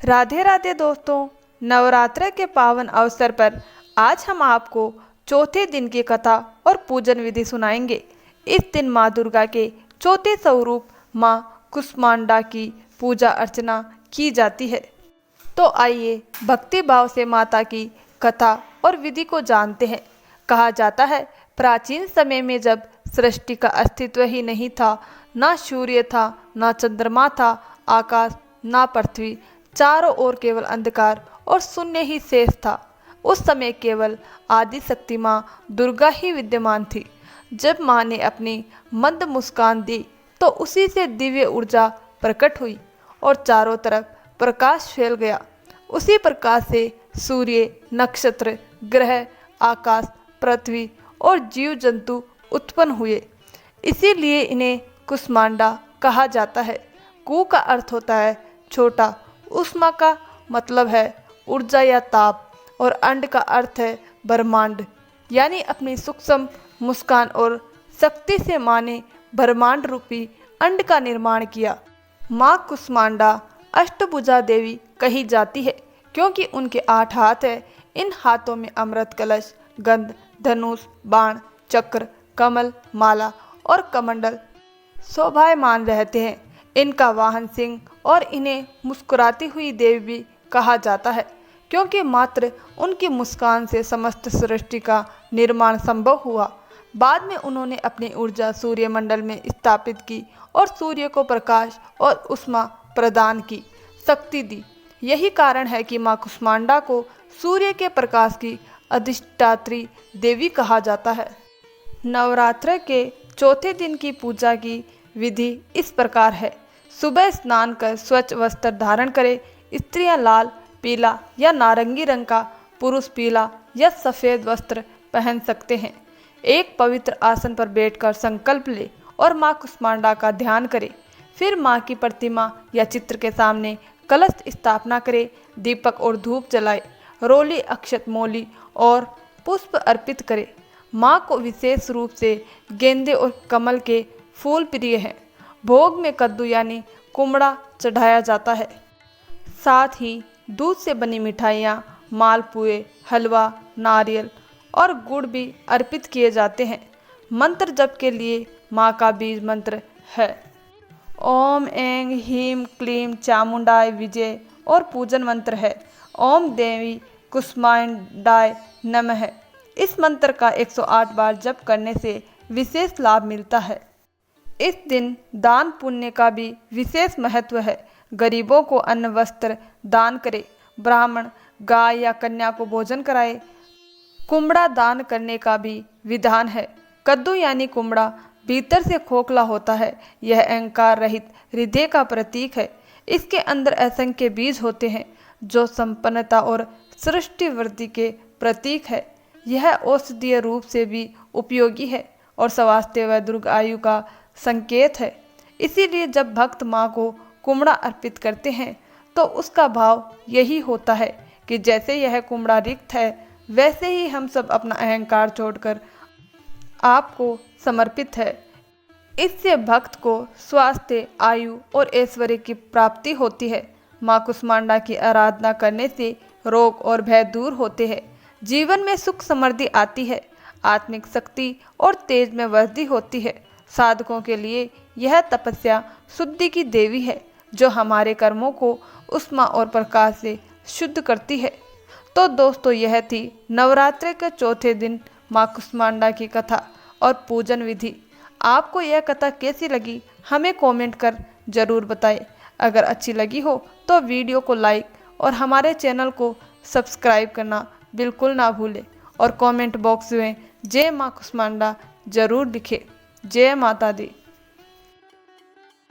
राधे राधे दोस्तों, नवरात्र के पावन अवसर पर आज हम आपको चौथे दिन की कथा और पूजन विधि सुनाएंगे। इस दिन माँ दुर्गा के चौथे स्वरूप माँ कुष्मांडा की पूजा अर्चना की जाती है। तो आइए भक्ति भाव से माता की कथा और विधि को जानते हैं। कहा जाता है, प्राचीन समय में जब सृष्टि का अस्तित्व ही नहीं था, ना सूर्य था, ना चंद्रमा था, आकाश ना पृथ्वी, चारों ओर केवल अंधकार और शून्य ही शेष था। उस समय केवल आदि शक्ति माँ दुर्गा ही विद्यमान थी। जब माँ ने अपनी मंद मुस्कान दी तो उसी से दिव्य ऊर्जा प्रकट हुई और चारों तरफ प्रकाश फैल गया। उसी प्रकाश से सूर्य, नक्षत्र, ग्रह, आकाश, पृथ्वी और जीव जंतु उत्पन्न हुए। इसीलिए इन्हें कुष्मांडा कहा जाता है। कु का अर्थ होता है छोटा, उष्मा का मतलब है ऊर्जा या ताप, और अंड का अर्थ है ब्रह्मांड। यानी अपनी सूक्ष्म मुस्कान और शक्ति से माँ ने ब्रह्मांड रूपी अंड का निर्माण किया। माँ कुष्मांडा अष्टभुजा देवी कही जाती है क्योंकि उनके 8 हाथ है। इन हाथों में अमृत कलश, गंध, धनुष, बाण, चक्र, कमल, माला और कमंडल शोभायमान रहते हैं। इनका वाहन सिंह और इन्हें मुस्कुराती हुई देवी भी कहा जाता है क्योंकि मात्र उनकी मुस्कान से समस्त सृष्टि का निर्माण संभव हुआ। बाद में उन्होंने अपनी ऊर्जा सूर्यमंडल में स्थापित की और सूर्य को प्रकाश और उष्मा प्रदान की शक्ति दी। यही कारण है कि माँ कुष्मांडा को सूर्य के प्रकाश की अधिष्ठात्री देवी कहा जाता है। नवरात्र के चौथे दिन की पूजा की विधि इस प्रकार है। सुबह स्नान कर स्वच्छ वस्त्र धारण करें। स्त्रियां लाल, पीला या नारंगी रंग का, पुरुष पीला या सफ़ेद वस्त्र पहन सकते हैं। एक पवित्र आसन पर बैठकर संकल्प ले और माँ कुष्मांडा का ध्यान करें। फिर माँ की प्रतिमा या चित्र के सामने कलश स्थापना करें। दीपक और धूप जलाए, रोली, अक्षत मोली और पुष्प अर्पित करें। माँ को विशेष रूप से गेंदे और कमल के फूल प्रिय हैं। भोग में कद्दू यानी कुमड़ा चढ़ाया जाता है। साथ ही दूध से बनी मिठाइयाँ, मालपुए, हलवा, नारियल और गुड़ भी अर्पित किए जाते हैं। मंत्र जप के लिए माँ का बीज मंत्र है ओम ऐं ह्रीं क्लीं चामुंडाय विजय, और पूजन मंत्र है ओम देवी कुष्मांडाय नमः। इस मंत्र का 108 बार जप करने से विशेष लाभ मिलता है। इस दिन दान पुण्य का भी विशेष महत्व है। गरीबों को अन्न वस्त्र दान करे, ब्राह्मण, गाय या कन्या को भोजन कराए। कुमड़ा दान करने का भी विधान है। कद्दू यानी कुमड़ा भीतर से खोखला होता है। यह अहंकार रहित हृदय का प्रतीक है। इसके अंदर असंख्य बीज होते हैं जो संपन्नता और सृष्टि वृद्धि के प्रतीक है। यह औषधीय रूप से भी उपयोगी है और स्वास्थ्य व दीर्घायु का संकेत है। इसीलिए जब भक्त माँ को कुमड़ा अर्पित करते हैं तो उसका भाव यही होता है कि जैसे यह कुमड़ा रिक्त है, वैसे ही हम सब अपना अहंकार छोड़कर आपको समर्पित है। इससे भक्त को स्वास्थ्य, आयु और ऐश्वर्य की प्राप्ति होती है। माँ कुष्मांडा की आराधना करने से रोग और भय दूर होते हैं। जीवन में सुख समृद्धि आती है। आत्मिक शक्ति और तेज में वृद्धि होती है। साधकों के लिए यह तपस्या शुद्धि की देवी है जो हमारे कर्मों को उष्मा और प्रकाश से शुद्ध करती है। तो दोस्तों, यह थी नवरात्र के चौथे दिन माँ कुष्मांडा की कथा और पूजन विधि। आपको यह कथा कैसी लगी हमें कमेंट कर ज़रूर बताएं। अगर अच्छी लगी हो तो वीडियो को लाइक और हमारे चैनल को सब्सक्राइब करना बिल्कुल ना भूलें और कमेंट बॉक्स में जय माँ कुष्मांडा ज़रूर लिखें। जय माता दी।